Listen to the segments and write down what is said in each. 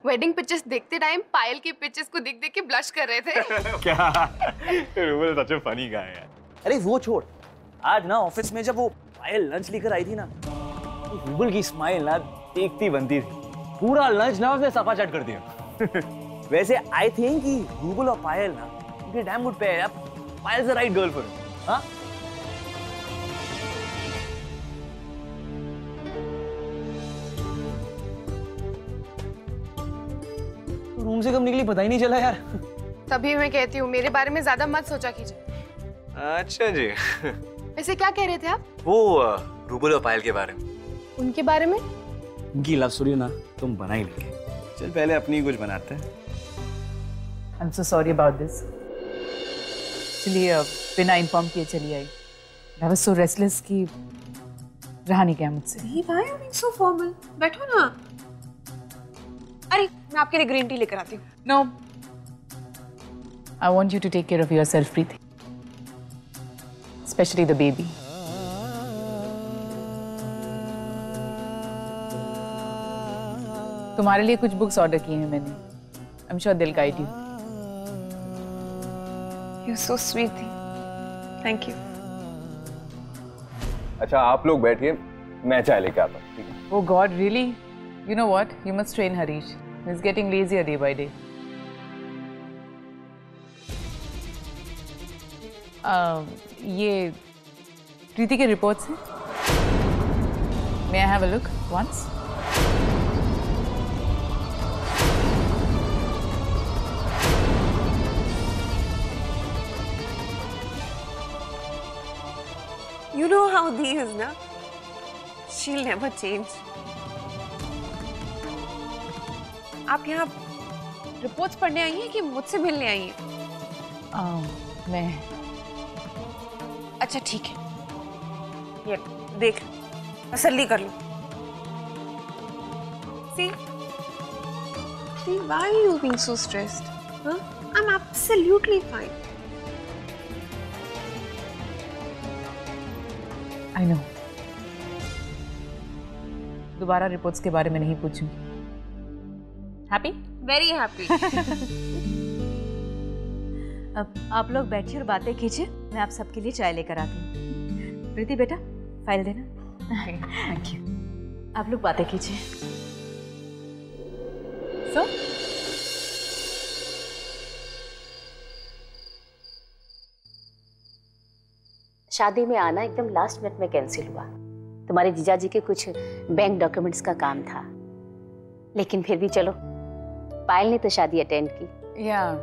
Wedding pictures देखते time पायल की pictures को देख देख के ब्लश कर रहे थे। क्या? रूबल सच में फनी गाय है। अरे वो छोड़, आज ना ऑफिस में जब वो पायल लंच लेकर आई थी ना, तो रूबल की स्माइल ना देखती बनती थी। पूरा लंच ना उसने सफा चट कर दिया। वैसे आई थिंक कि रूबल और पायल ना उनके डैम गुड पेयर है। Payal is the right girl for him. हाँ? रूम से कब निकली पता ही नहीं चला यार। तभी मैं कहती हूँ मेरे बारे में ज्यादा मत सोचा कीजिए। अच्छा जी। वैसे क्या कह रहे थे आप? वो रूबल और पायल के बारे में। उनके बारे में? उनकी लव स्टोरी ना तुम बना ही लेंगे। चल पहले अपनी कुछ बनाते हैं। I'm so sorry about this. चलिए बिना इन्फॉर्म किए चली आई। I was so restless कि रहा नहीं गया मुझसे। Why are you being so formal? बैठो ना। अरे मैं आपके लिए ग्रीन टी लेकर आती हूँ। No. I want you to take care of yourself, Preeti. Especially the baby. तुम्हारे लिए कुछ बुक्स ऑर्डर की हैं मैंने। I'm sure they'll guide you. You're so sweet. Thank you. अच्छा आप लोग बैठिए, मैं चाय लेके आता हूँ। ठीक है? Oh God, really? You know what? You must train Harish. He's getting lazier day by day. ये प्रीति के रिपोर्ट्स हैं। May I have a look once? You know how Dee is, na? She'll never change. आप यहाँ reports पढ़ने आई हैं कि मुझसे मिलने आई हैं? मैं अच्छा ठीक है, ये देख तसल्ली कर लो। See, why are you being so stressed? Huh? I'm absolutely fine. I know. दोबारा रिपोर्ट्स के बारे में नहीं पूछूंगी। Happy? Very happy. अब आप लोग बैठिए और बातें कीजिए, मैं आप सबके लिए चाय लेकर आती हूँ। प्रीति बेटा फाइल देना। Thank you. आप लोग बातें कीजिए। So? शादी में आना एकदम लास्ट मिनट में कैंसिल हुआ। तुम्हारे जीजाजी के कुछ बैंक डॉक्यूमेंट्स का काम था, लेकिन फिर भी चलो, पायल ने तो शादी अटेंड की। Yeah,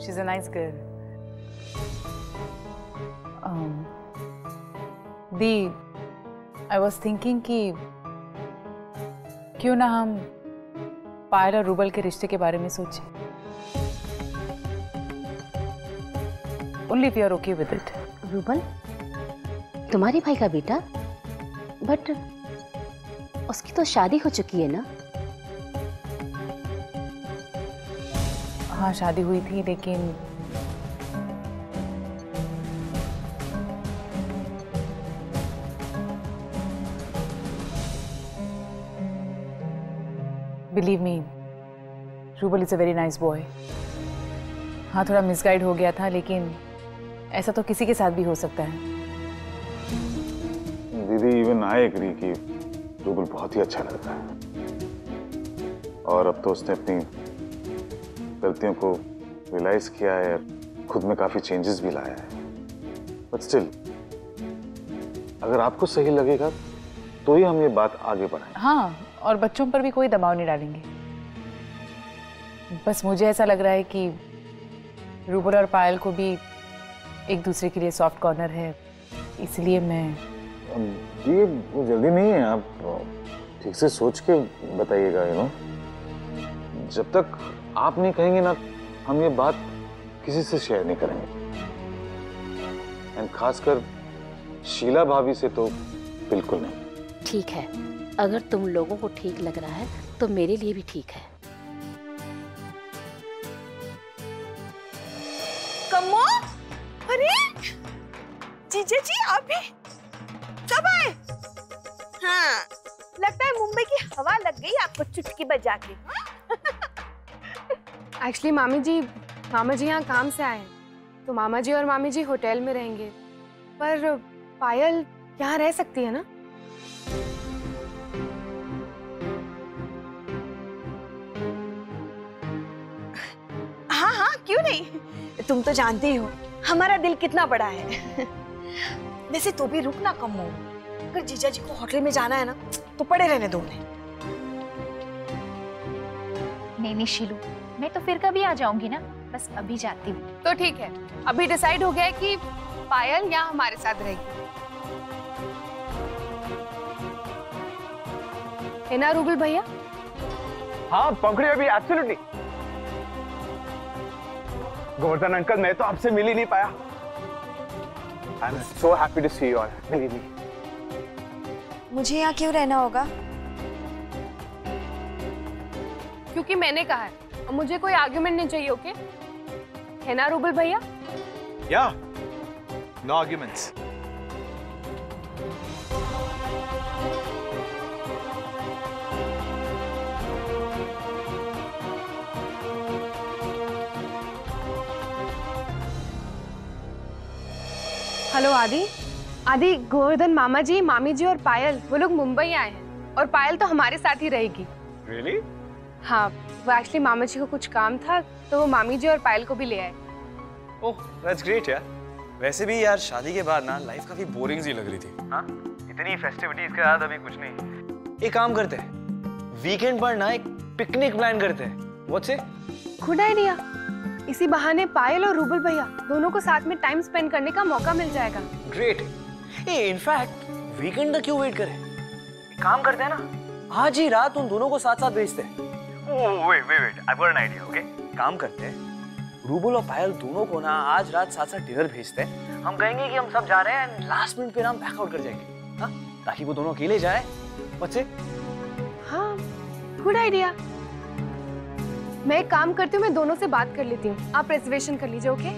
she's a nice girl. Dee, I was thinking कि क्यों ना हम पायल और रूबल के रिश्ते के बारे में सोचें। Only if you are okay with it. Rouble तुम्हारे भाई का बेटा, बट उसकी तो शादी हो चुकी है ना? हाँ शादी हुई थी, लेकिन believe me, rouble is a very nice boy. हाँ थोड़ा मिसगाइड हो गया था, लेकिन ऐसा तो किसी के साथ भी हो सकता है। दीदी इवन आई एग्री कि रूबल बहुत ही अच्छा लड़का है, और अब तो उसने अपनी गलतियों को रियलाइज किया है, खुद में काफी चेंजेस भी लाया है। बट स्टिल अगर आपको सही लगेगा तो ही हम ये बात आगे बढ़ाएं। हाँ, और बच्चों पर भी कोई दबाव नहीं डालेंगे। बस मुझे ऐसा लग रहा है कि रूबल और पायल को भी एक दूसरे के लिए सॉफ्ट कॉर्नर है, इसलिए मैं ये जल्दी नहीं है, आप ठीक से सोच के बताइएगा। यू नो, जब तक आप नहीं कहेंगे ना, हम ये बात किसी से शेयर नहीं करेंगे, एंड खासकर शीला भाभी से तो बिल्कुल नहीं। ठीक है, अगर तुम लोगों को ठीक लग रहा है तो मेरे लिए भी ठीक है। कमो, अरे जीजा जी आप भी कब आए? हाँ, लगता है मुंबई की हवा लग गई आपको चुटकी बजा के। एक्चुअली मामा जी यहाँ काम से आए हैं, तो मामा जी और मामी जी होटल में रहेंगे, पर पायल यहाँ रह सकती है ना? हाँ हाँ, क्यों नहीं। तुम तो जानती ही हो हमारा दिल कितना बड़ा है। वैसे तो भी रुक ना कम हो, अगर जीजा जी को होटल में जाना है ना तो पड़े रहने दो उन्हें। नहीं शीलू, मैं तो फिर कभी आ जाऊंगी ना, बस अभी जाती हूँ। तो ठीक है, अभी डिसाइड हो गया है कि पायल यहाँ हमारे साथ रहेगी, है ना रूबल भैया? हाँ पंखुड़ी अभी एब्सोल्युटली। गोवर्धन अंकल, मैं तो आपसे मिल ही नहीं पाया। I am so happy to see you all, believe me. मुझे यहाँ क्यों रहना होगा? क्योंकि मैंने कहा है, और मुझे कोई आर्गुमेंट नहीं चाहिए, ओके? है ना रूबल भैया? या नो आर्ग्यूमेंट्स। हेलो आदि, गोवर्धन मामा जी, मामी जी और पायल, वो लोग मुंबई आए हैं और पायल तो हमारे साथ ही रहेगी। रियली? हाँ, वो एक्चुअली मामा जी को कुछ काम था तो वो मामी जी और पायल को भी ले आए। ओह दैट्स ग्रेट यार। वैसे भी यार शादी के बाद ना लाइफ काफी बोरिंग सी लग रही थी। हाँ, इतनी फेस्टिविटीज के बाद अभी कुछ नहीं। एक काम करते हैं, वीकेंड पर ना एक पिकनिक प्लान करते हैं। What's it? Good idea. इसी बहाने पायल और रूबल भैया दोनों को साथ में टाइम स्पेंड करने का मौका मिल जाएगा। ग्रेट। इनफैक्ट वीकेंड तक क्यों वेट करें? एक काम करते हैं ना, आज ही रात उन दोनों को साथ साथ भेजते हैं। Oh wait, I got an idea. Okay, काम करते हैं, रूबल और पायल दोनों को ना आज रात साथ साथ डिनर भेजते हैं। हम कहेंगे कि हम सब जा रहे हैं एंड लास्ट मिनट पे हम बैक आउट कर जाएंगे। हाँ, ताकि वो दोनों अकेले जाए। What's it? हाँ, गुड आइडिया। मैं एक काम करती हूँ, मैं दोनों से बात कर लेती हूँ, आप रिजर्वेशन कर लीजिए। ओके?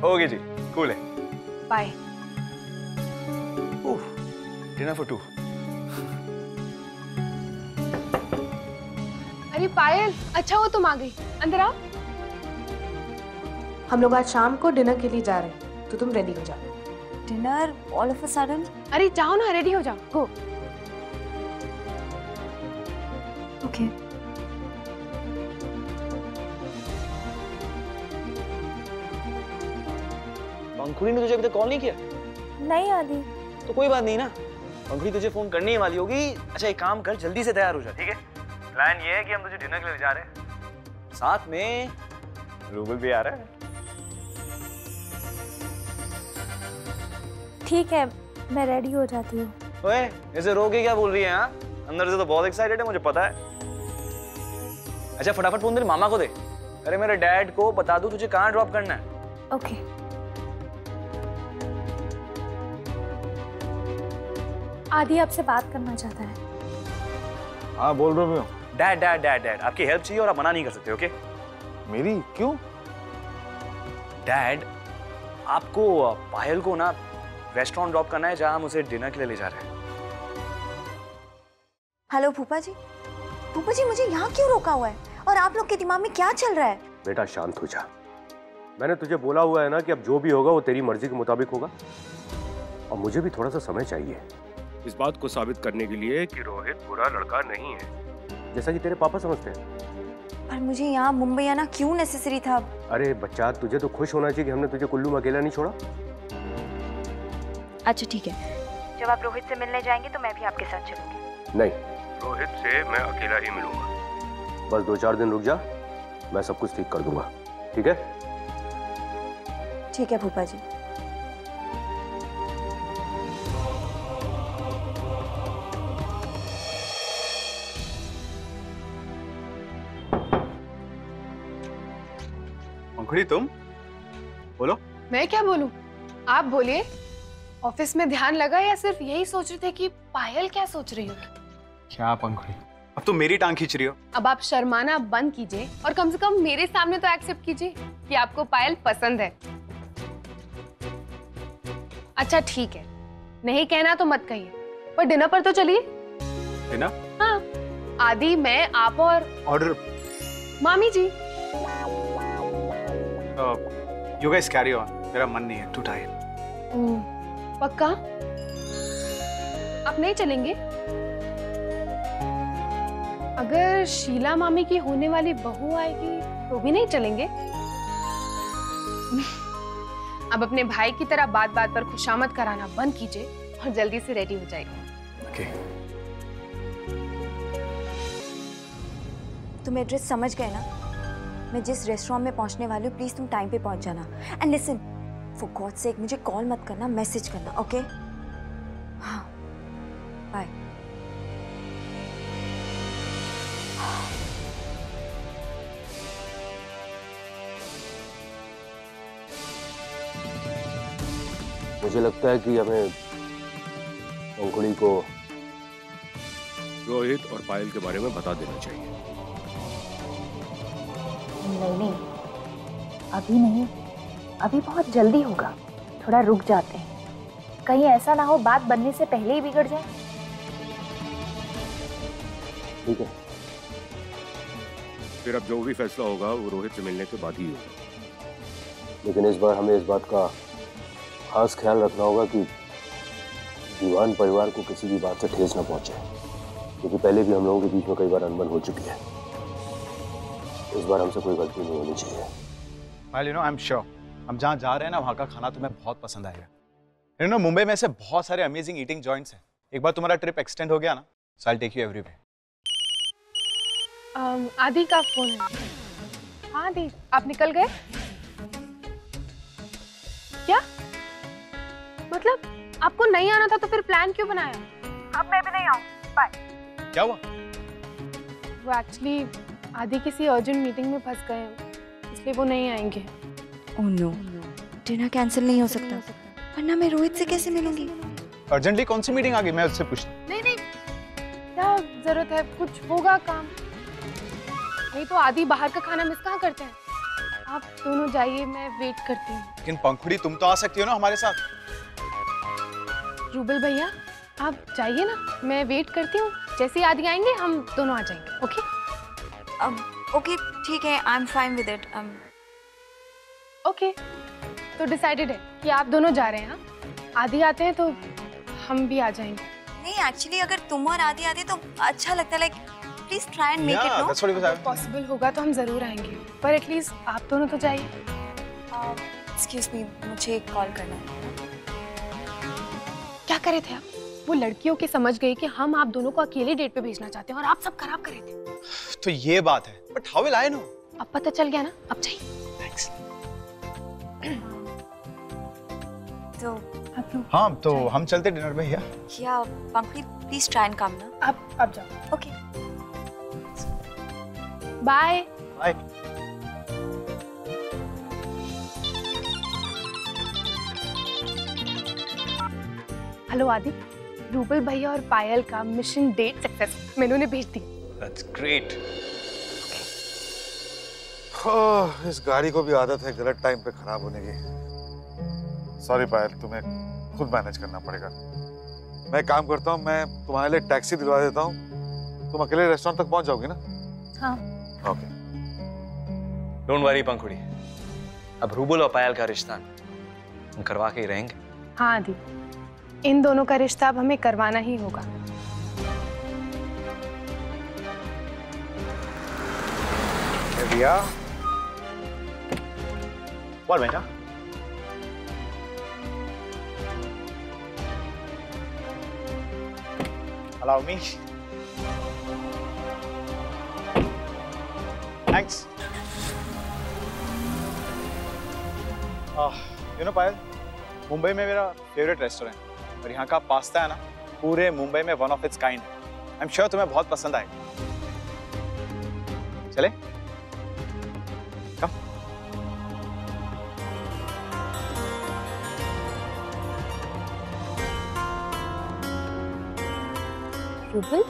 ओके जी, कूल है। बाय। Dinner for 2। अरे पायल, अच्छा हो तुम आ गई, अंदर आओ। हम लोग आज शाम को डिनर के लिए जा रहे हैं, तो तुम रेडी हो जाओ। Dinner all of a sudden? अरे जाओ ना, रेडी हो जाओ, गो। ओके। पंखुड़ी ने तुझे अभी तक कॉल नहीं किया? नहीं आदि। तो कोई बात नहीं ना, पंखुड़ी तुझे फोन करने ही वाली होगी। अच्छा एक काम कर, जल्दी से तैयार हो जा, ठीक है? प्लान ये है कि हम तुझे डिनर के लिए जा रहे हैं, साथ में रूबल भी आ रहा है। ठीक है, मैं रेडी हो जाती हूँ। ओए, ऐसे रो के क्या बोल रही है? हाँ, अंदर से तो बहुत एक्साइटेड है, मुझे पता है। अच्छा फटाफट फोन तेरे मामा को दे। अरे मेरे डैड को बता दो तुझे कहाँ ड्रॉप करना है। ओके। आदि आपसे बात करना चाहता है। हाँ बोल रहा हूँ। डैड आपकी हेल्प चाहिए और आप मना नहीं कर सकते। ओके? मेरी? क्यों? डैड, आपको पायल को ना रेस्टोरेंट ड्रॉप करना है जहां हम उसे डिनर के लिए ले जा रहे हैं। हेलो फूफा जी। फूफा जी, मुझे यहाँ क्यों रोका हुआ है और आप लोग के दिमाग में क्या चल रहा है? बेटा शांत हो जा। मैंने तुझे बोला हुआ है ना कि अब जो भी होगा वो तेरी मर्जी के मुताबिक होगा, और मुझे भी थोड़ा सा समय चाहिए इस बात को साबित करने के लिए कि रोहित बुरा लड़का नहीं है, जैसा कि तेरे पापा समझते हैं। पर मुझे यहाँ मुंबई आना क्यों नेसेसरी था? अरे बच्चा, तुझे तो खुश होना चाहिए कि हमने तुझे कुल्लू में अकेला नहीं छोड़ा। अच्छा ठीक है, जब आप रोहित से मिलने जाएंगे तो मैं भी आपके साथ चलूंगी। नहीं, रोहित से मैं अकेला ही मिलूंगा। बस 2-4 दिन रुक जा, मैं सब कुछ ठीक कर दूंगा। ठीक है? ठीक है फूफा जी। पंखुड़ी तुम बोलो। मैं क्या बोलूं? आप बोलिए। ऑफिस में ध्यान लगा या सिर्फ यही सोच रहे थे कि पायल क्या सोच रही होगी? क्या पंखुड़ी, अब तो मेरी टांग खींच रही हो। अब आप शर्माना बंद कीजिए और कम से कम मेरे सामने तो एक्सेप्ट कीजिए कि आपको पायल पसंद है। अच्छा ठीक है, नहीं कहना तो मत कहिए, पर डिनर पर तो चलिए। डिनर? हाँ, आदि, मैं, आप और ऑर्डर मामी जी। You guys carry on. मेरा मन नहीं है, too tired. पक्का? आप नहीं चलेंगे? अगर शीला मामी की होने वाली बहू आएगी तो भी नहीं चलेंगे? अब अपने भाई की तरह बात बात पर खुशामद कराना बंद कीजिए और जल्दी से रेडी हो जाइए। Okay. तुम एड्रेस समझ गए ना? मैं जिस रेस्टोरेंट में पहुंचने वाली हूँ, प्लीज तुम टाइम पे पहुंच जाना। And listen, for God sake मुझे कॉल मत करना, मैसेज करना, ओके? हाँ, बाय। मुझे लगता है कि हमें पंखुड़ी को रोहित और पायल के बारे में बता देना चाहिए। नहीं, अभी नहीं, अभी बहुत जल्दी होगा। थोड़ा रुक जाते हैं, कहीं ऐसा ना हो बात बनने से पहले ही बिगड़ जाए। ठीक है, फिर अब जो भी फैसला होगा वो रोहित से मिलने के बाद ही होगा। लेकिन इस बार हमें इस बात का खास ख्याल रखना होगा कि दीवान परिवार को किसी भी बात से ठेस न पहुंचे, क्योंकि पहले भी हम लोगों के बीच में कई बार अनबन हो चुकी है। इस बार हमसे कोई गलती नहीं होनी चाहिए। Well, you know, I'm sure हम जहाँ जा रहे हैं ना वहाँ का खाना तुम्हें बहुत पसंद आएगा। You know, मुंबई में ऐसे बहुत सारे अमेजिंग ईटिंग जॉइंट्स हैं। एक बार तुम्हारा ट्रिप एक्सटेंड हो गया ना, so I'll take you everywhere. आदि का फोन है। हाँ आदि, आप निकल गए? क्या? मतलब आपको नहीं आना था तो फिर प्लान क्यों बनाया? अब मैं भी नहीं आऊँ, बाय। क्या हुआ? वो एक्चुअली आदि किसी अर्जेंट मीटिंग में फंस गए हैं, इसलिए वो नहीं आएंगे। ओह नो, डिनर कैंसिल नहीं हो सकता, वरना मैं रोहित से कैसे मिलूंगी? अर्जेंटली कौन सी मीटिंग आ गई? मैं उससे पूछता। नहीं, क्या जरूरत है? कुछ होगा काम, नहीं तो आदि बाहर का खाना मिस कहाँ करते हैं। आप दोनों जाइए, मैं वेट करती हूँ। लेकिन पंखुड़ी तुम तो आ सकती हो ना हमारे साथ। रूबल भैया आप जाइए ना, मैं वेट करती हूँ। जैसे ही आदि आएंगे हम दोनों आ जाएंगे। ओके? ओके ठीक है, I am fine with it. Okay, तो डिसाइडेड है कि आप दोनों जा रहे हैं। हाँ, आदि आते हैं तो हम भी आ जाएंगे। नहीं एक्चुअली अगर तुम और आदि आते तो अच्छा लगता, like please try and make it no. Possible होगा तो हम जरूर आएंगे, पर एटलीस्ट आप दोनों तो जाइए। एक्सक्यूज मी, मुझे एक कॉल करना है। क्या करे थे आप? वो लड़कियों की समझ गई कि हम आप दोनों को अकेले डेट पे भेजना चाहते हैं और आप सब खराब करे थे। तो ये बात है, but how will I know? अब पता चल गया ना, अब चाहिए। थैंक्स। तो हाँ, तो हम चलते डिनर में। या Pankhudi please try and come ना। अब जाओ। Okay, bye bye. Hello Aadi, Rubal भैया और पायल का मिशन डेट सक्सेस मेनू ने भेज दिया। That's great. इस गाड़ी को भी आदत है गलत टाइम पे खराब होने की। सॉरी पायल, तुम्हें खुद मैनेज करना पड़ेगा। मैं एक काम करता हूँ, मैं तुम्हारे लिए टैक्सी दिलवा देता हूँ, तुम अकेले रेस्टोरेंट तक पहुँच जाओगी ना? हाँ। ओके। डोंट वरी पंखुड़ी, अब रूबल और पायल का रिश्ता हम करवा के ही रहेंगे। हाँ आदि, इन दोनों का रिश्ता अब हमें करवाना ही होगा। भैया, one minute. Allow me. Thanks. You know पायल, मुंबई में मेरा फेवरेट रेस्टोरेंट और यहाँ का पास्ता है ना, पूरे मुंबई में वन ऑफ इट्स काइंड है। आई एम श्योर तुम्हें बहुत पसंद आएगा। चले? रूबल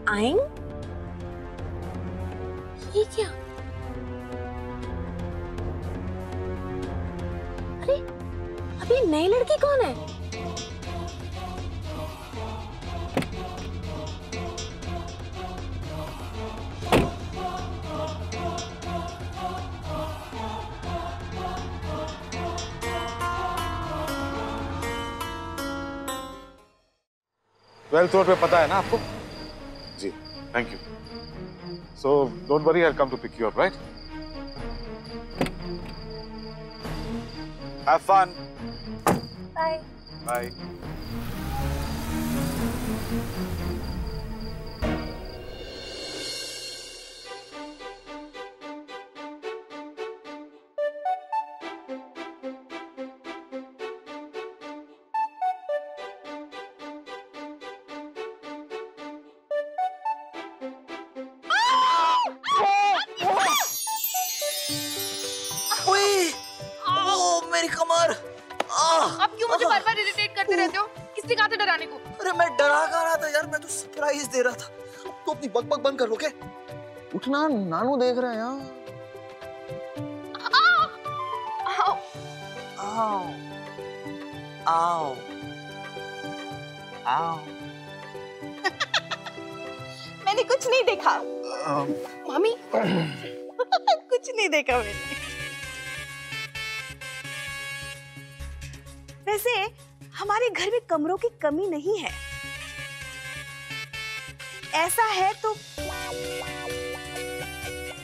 आएंगे? ये क्या? अरे अभी नई लड़की कौन है? 12th रोड पे पता है ना आपको? जी, thank you. So don't worry, I'll come to pick you up, right? Have fun. Bye. Bye. मेरी कमर। आप क्यों मुझे बार बार इरिटेट करते रहते हो? किसने कहा था डराने को? अरे मैं डरा कहाँ रहा था यार, मैं तो सरप्राइज दे रहा था। तो अपनी बकबक बंद कर लो के। उठना, नानू देख रहे हैं यहाँ। आओ, आओ, आओ। मैंने कुछ नहीं देखा। मामी कुछ नहीं देखा मैंने। वैसे हमारे घर में कमरों की कमी नहीं है। ऐसा है तो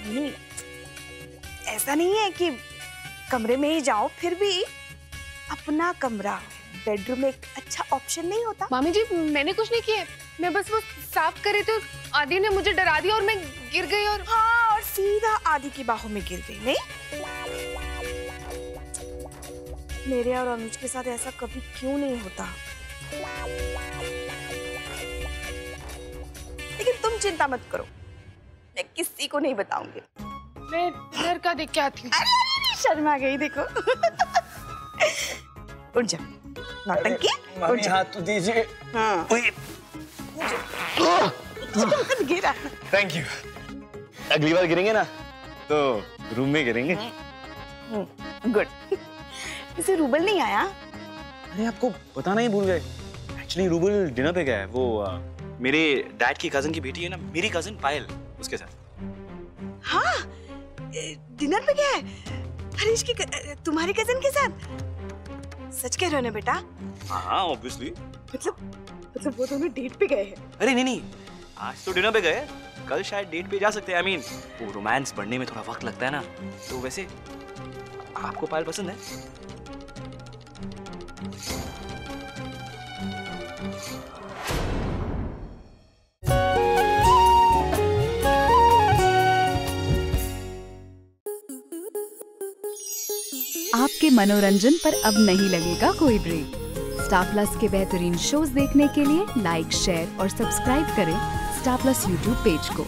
नहीं, ऐसा नहीं है कि कमरे में ही जाओ, फिर भी अपना कमरा बेडरूम में एक अच्छा ऑप्शन नहीं होता। मामी जी मैंने कुछ नहीं किया, मैं बस वो साफ कर रही थी, आदि ने मुझे डरा दिया और मैं गिर गई। और हाँ, और सीधा आदि की बाहों में गिर गई। नहीं, मेरे और अनुज के साथ ऐसा कभी क्यों नहीं होता। लेकिन तुम चिंता मत करो, मैं किसी को नहीं बताऊंगी। मैं डिनर का देख के आती हूँ। शर्मा गई देखो। उठ जा, नौटंकी। मामी हाथ तो दीजिए। हाँ। गिरा। Thank you. अगली बार गिरेंगे ना तो रूम में गिरेंगे। गुड। इसे रूबल नहीं आया? अरे आपको बताना ही भूल गए। एक्चुअली रूबल डिनर पे गया है। वो मेरे डैड की कजन की बेटी है ना, मेरी कजन पायल, उसके साथ। हाँ, डिनर पे गया है हरीश की तुम्हारी कजन के साथ? सच कह रहे हो ना बेटा? हाँ ऑब्वियसली। मतलब वो दोनों डेट पे गए हैं? अरे नहीं, आज तो डिनर पे गए, कल शायद डेट पे जा सकते हैं। I mean, वो रोमांस बढ़ने में थोड़ा वक्त लगता है ना। तो वैसे आपको पायल पसंद है? आपके मनोरंजन पर अब नहीं लगेगा कोई ब्रेक। स्टार प्लस के बेहतरीन शोज देखने के लिए लाइक, शेयर और सब्सक्राइब करें स्टार प्लस यूट्यूब पेज को।